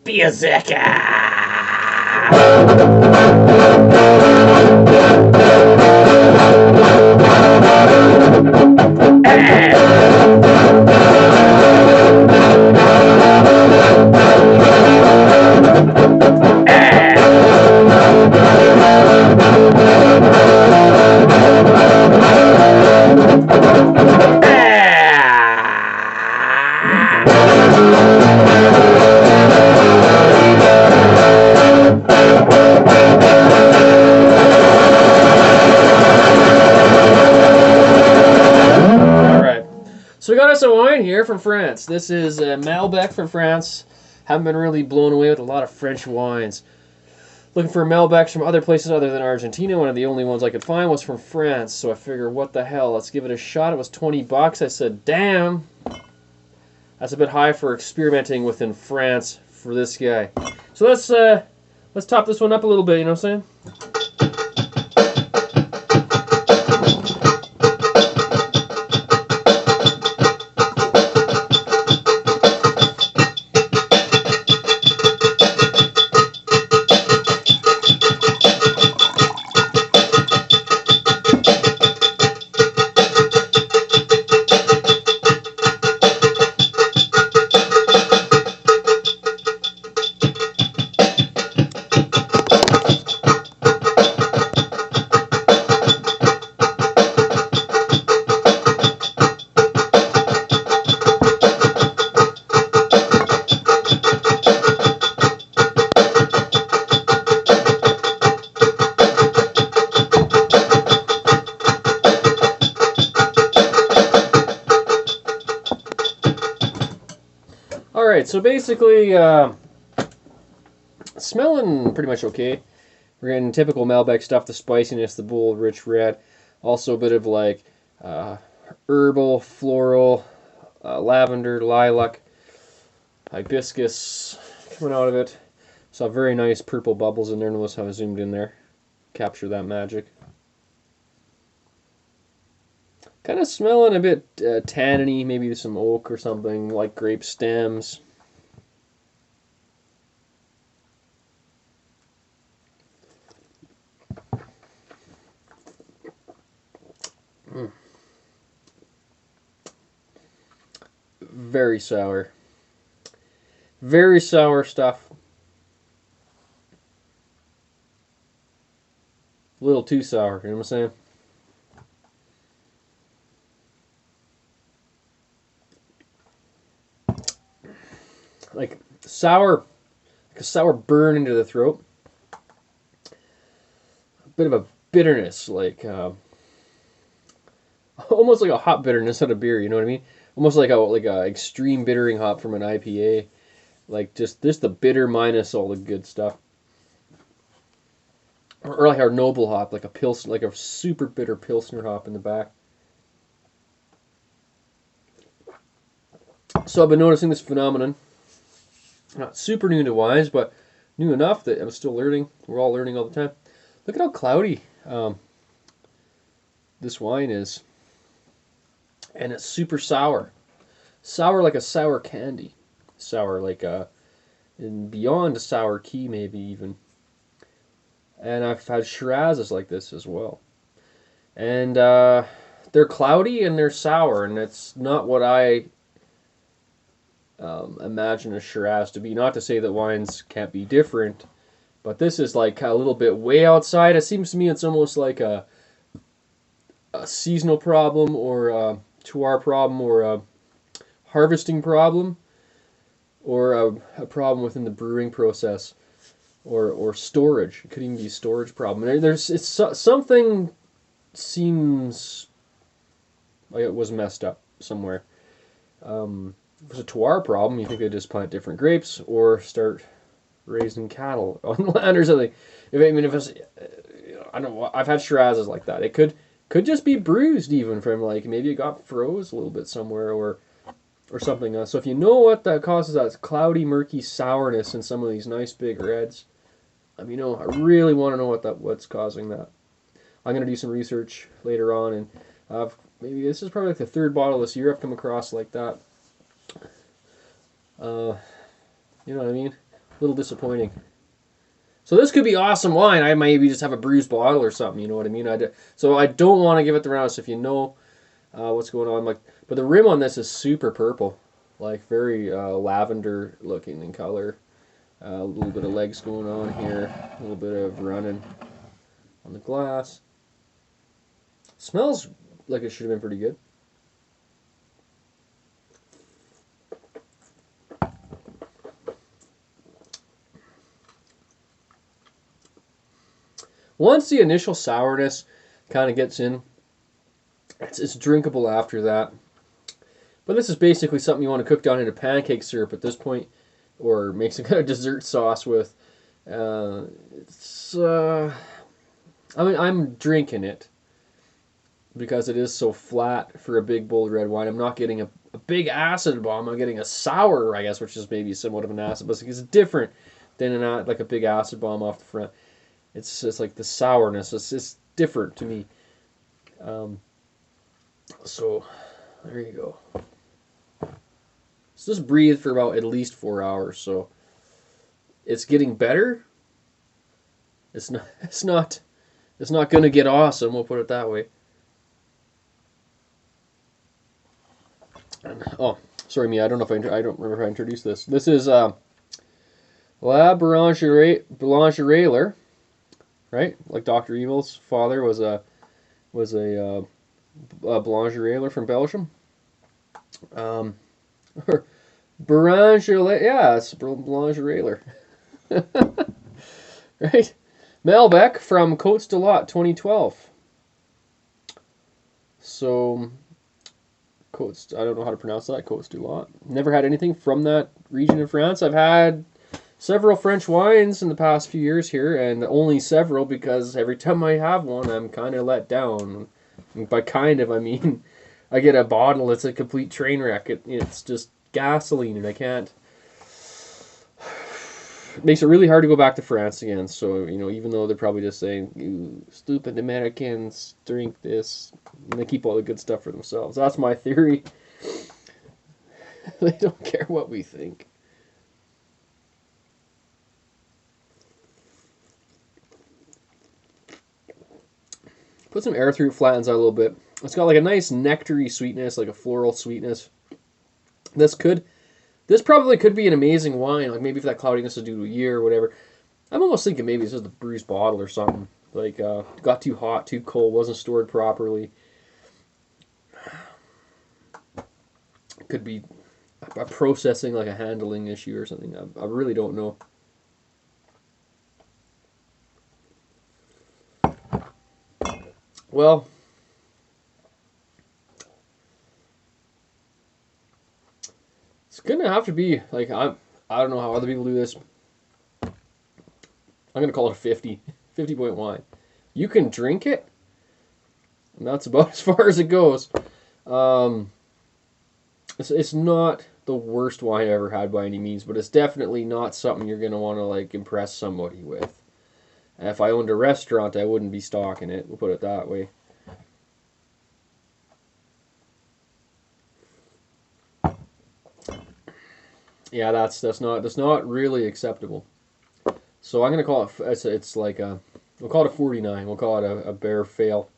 Beerzerker. So we got us a wine here from France. This is Malbec from France. Haven't been really blown away with a lot of French wines. Looking for Malbecs from other places other than Argentina. One of the only ones I could find was from France. So I figured, what the hell? Let's give it a shot. It was 20 bucks. I said, damn. That's a bit high for experimenting within France for this guy. So let's top this one up a little bit, you know what I'm saying? Alright, so basically, smelling pretty much okay. We're getting typical Malbec stuff, the spiciness, the bold, rich red. Also a bit of like herbal, floral, lavender, lilac, hibiscus coming out of it. Saw very nice purple bubbles in there. Notice how I zoomed in there. Capture that magic. Kind of smelling a bit tanniny, maybe some oak or something, like grape stems. Very sour. Very sour stuff. A little too sour, you know what I'm saying? Like sour, like a sour burn into the throat. A bit of a bitterness, like almost like a hop bitterness out of beer. You know what I mean? Almost like a extreme bittering hop from an IPA. Like just the bitter minus all the good stuff. Or like our noble hop, like a pilsner, like a super bitter pilsner hop in the back. So I've been noticing this phenomenon. Not super new to wines, but new enough that I'm still learning. We're all learning all the time. Look at how cloudy this wine is. And it's super sour. Sour like a sour candy. Sour like and beyond a sour key maybe even. And I've had Shirazes like this as well. And they're cloudy and they're sour, and it's not what I imagine a Shiraz to be. Not to say that wines can't be different, but this is like a little bit way outside. It seems to me it's almost like a seasonal problem or a terroir problem or a harvesting problem or a problem within the brewing process or storage. It could even be a storage problem. Something seems like it was messed up somewhere. If it's a terroir problem, you think they just plant different grapes or start raising cattle on land or something. If it's, I don't know. I've had Shirazes like that. It could just be bruised even from like maybe it got froze a little bit somewhere or something else. So if you know what that causes that cloudy, murky sourness in some of these nice big reds, I really want to know what's causing that. I'm gonna do some research later on, and maybe this is probably like the third bottle this year I've come across like that. You know what I mean? little disappointing. So this could be awesome wine. I maybe just have a bruised bottle or something. You know what I mean? So I don't want to give it the rounds. If you know what's going on, like, but the rim on this is super purple, like very lavender looking in color. A little bit of legs going on here, a little bit of running on the glass. Smells like it should have been pretty good. Once the initial sourness kind of gets in, it's drinkable after that. But this is basically something you want to cook down into pancake syrup at this point, or make some kind of dessert sauce with. It's I mean, I'm drinking it because it is so flat for a big bold red wine. I'm not getting a big acid bomb. I'm getting a sour, I guess, which is maybe somewhat of an acid, but it's different than like a big acid bomb off the front. It's just like the sourness. It's different to me. So there you go. So just breathe for about at least 4 hours. So it's getting better. It's not. It's not. It's not going to get awesome. We'll put it that way. Oh, sorry, me. I don't know if I don't remember if I introduced this. This is La Berangeraie, right? Like Dr. Evil's father was a Berangeraie from Belgium. Berangeraie, yeah, it's Berangeraie. Right? Malbec from Cotes 2012. So, Cotes, I don't know how to pronounce that, Cotes Never had anything from that region in France. I've had several French wines in the past few years here, and only several because every time I have one, I'm kind of let down. And by kind of, I mean, I get a bottle, it's a complete train wreck. It's just gasoline, and I can't. It makes it really hard to go back to France again. So, you know, even though they're probably just saying, you stupid Americans, drink this, and they keep all the good stuff for themselves. That's my theory. They don't care what we think. Put some air through it, flattens out a little bit. It's got like a nice nectary sweetness, like a floral sweetness. This probably could be an amazing wine. Like maybe if that cloudiness is due to a year or whatever. I'm almost thinking maybe it's just a bruised bottle or something. Like got too hot, too cold, wasn't stored properly. Could be a processing, like a handling issue or something. I really don't know. Well, it's gonna have to be like I don't know how other people do this. I'm gonna call it a 50 point wine. You can drink it, and that's about as far as it goes. It's not the worst wine I ever had by any means, but it's definitely not something you're gonna want to like impress somebody with. And if I owned a restaurant, I wouldn't be stocking it. We'll put it that way. Yeah, that's not really acceptable. So I'm gonna call it. It's like we'll call it a 49. We'll call it a bare fail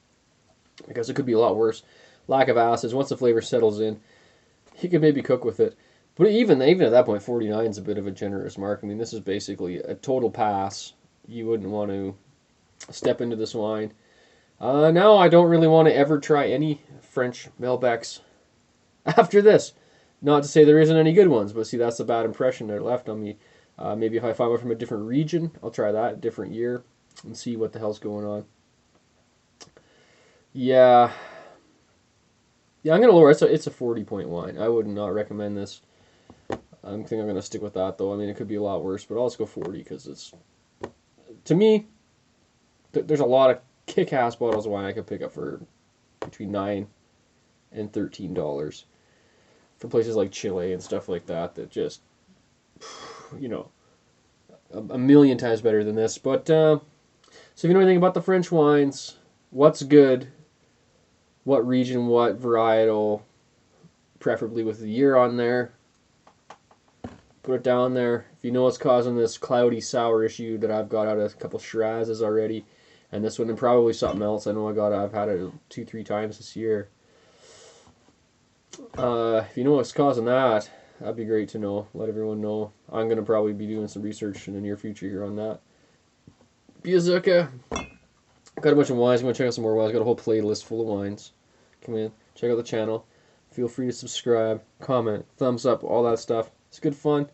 because it could be a lot worse. Lack of acids. Once the flavor settles in, you could maybe cook with it. But even at that point, 49 is a bit of a generous mark. I mean, this is basically a total pass. You wouldn't want to step into this wine. Now I don't really want to ever try any French Malbecs after this. Not to say there isn't any good ones, but see, that's the bad impression that left on me. Maybe if I find one from a different region, I'll try that, different year, and see what the hell's going on. Yeah. Yeah, I'm going to lower it. It's a 40 point wine. I would not recommend this. I think I'm going to stick with that, though. I mean, it could be a lot worse, but I'll just go 40 because it's, to me, there's a lot of kick-ass bottles of wine I could pick up for between $9 and $13 for places like Chile and stuff like that just, you know, a million times better than this. But, so if you know anything about the French wines, what's good, what region, what varietal, preferably with the year on there, put it down there. If you know what's causing this cloudy sour issue that I've got out of a couple Shirazes already, and this one and probably something else. I know I've had it 2-3 times this year. If you know what's causing that, that'd be great to know. Let everyone know. I'm gonna probably be doing some research in the near future here on that. Beerzerker. Got a bunch of wines. I'm gonna check out some more wines. Got a whole playlist full of wines. Come in, check out the channel. Feel free to subscribe, comment, thumbs up, all that stuff. It's good fun.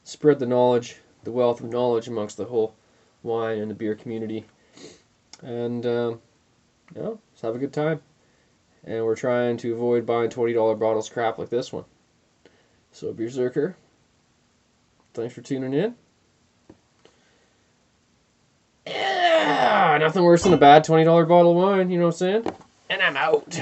Spread the knowledge, the wealth of knowledge amongst the whole wine and the beer community. And let's have a good time. And we're trying to avoid buying $20 bottles crap like this one. So Beerzerker, thanks for tuning in. Yeah, nothing worse than a bad $20 bottle of wine, you know what I'm saying? And I'm out.